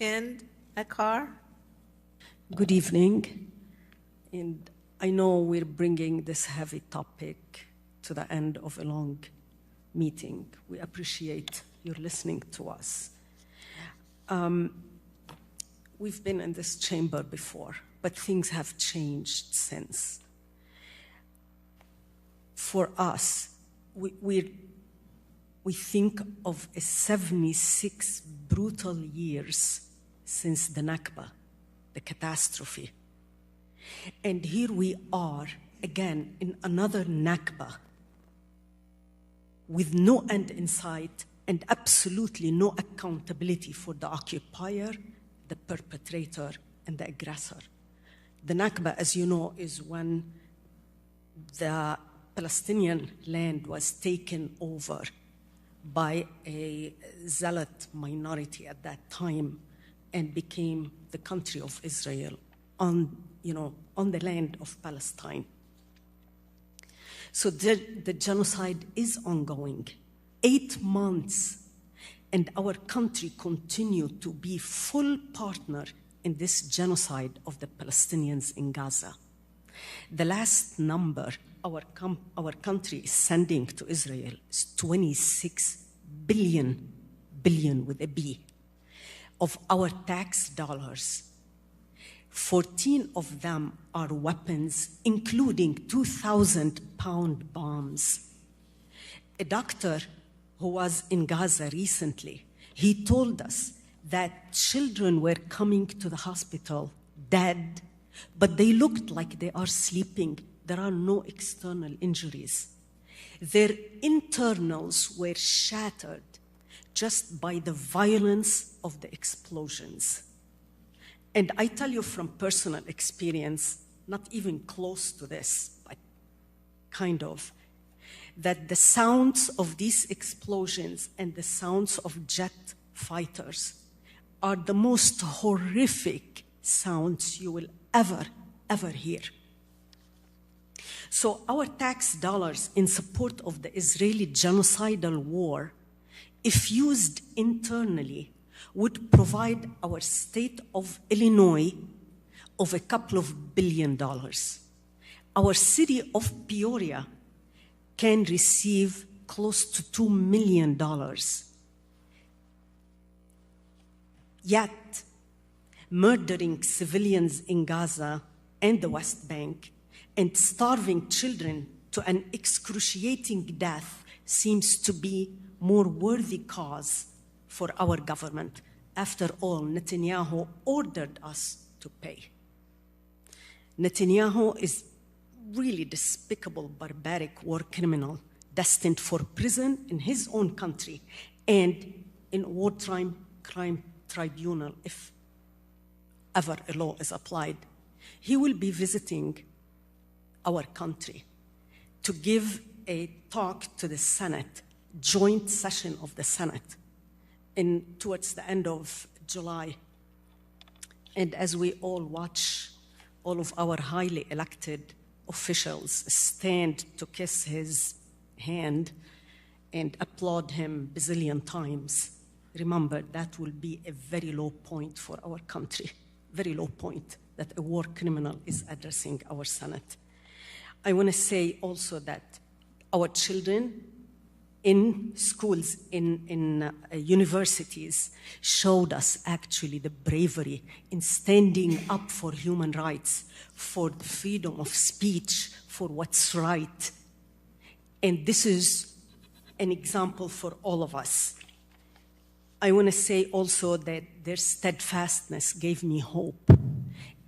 Hind Akar. Good evening, and I know we're bringing this heavy topic to the end of a long meeting. We appreciate your listening to us. We've been in this chamber before, but things have changed since. For us, we think of 76 brutal years since the Nakba, the catastrophe. And here we are, again, in another Nakba, with no end in sight and absolutely no accountability for the occupier, the perpetrator, and the aggressor. The Nakba, as you know, is when the Palestinian land was taken over by a zealot minority at that time and became the country of Israel on the land of Palestine. So the genocide is ongoing. 8 months, and our country continued to be full partner in this genocide of the Palestinians in Gaza. The last number our country is sending to Israel is 26 billion with a B, of our tax dollars. 14 of them are weapons, including 2,000-pound bombs. A doctor who was in Gaza recently, he told us that children were coming to the hospital dead, but they looked like they are sleeping. There are no external injuries. Their internals were shattered just by the violence of the explosions. And I tell you from personal experience, not even close to this, but kind of, that the sounds of these explosions and the sounds of jet fighters are the most horrific sounds you will ever hear. So our tax dollars in support of the Israeli genocidal war, if used internally, would provide our state of Illinois of a couple of $2 billion. Our city of Peoria can receive close to $2 million. Yet, murdering civilians in Gaza and the West Bank and starving children to an excruciating death seems to be more worthy cause for our government. After all, Netanyahu ordered us to pay. Netanyahu is really despicable, barbaric war criminal destined for prison in his own country and in a wartime crime tribunal if ever a law is applied. He will be visiting our country to give a talk to the Senate, joint session of the Senate, towards the end of July. And as we all watch all of our highly elected officials stand to kiss his hand and applaud him bazillion times, remember that will be a very low point for our country, very low point that a war criminal is addressing our Senate. I want to say also that our children in schools, in universities, showed us actually the bravery in standing up for human rights, for the freedom of speech, for what's right. And this is an example for all of us. I want to say also that their steadfastness gave me hope.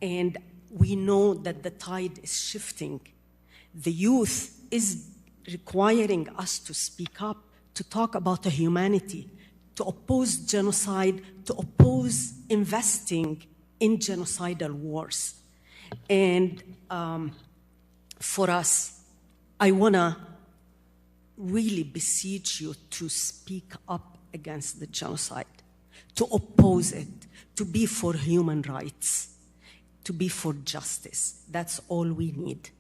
And we know that the tide is shifting. The youth is requiring us to speak up, to talk about the humanity, to oppose genocide, to oppose investing in genocidal wars. And for us, I want to really beseech you to speak up against the genocide, to oppose it, to be for human rights, to be for justice. That's all we need.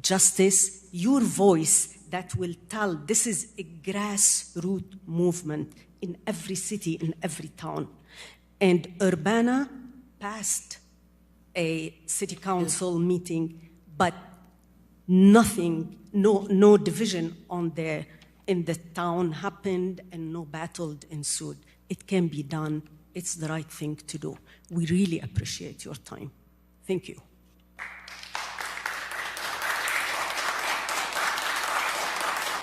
Justice, your voice that will tell this is a grassroots movement in every city, in every town. And Urbana passed a city council meeting, but nothing, no division in the town happened and no battle ensued. It can be done. It's the right thing to do. We really appreciate your time. Thank you.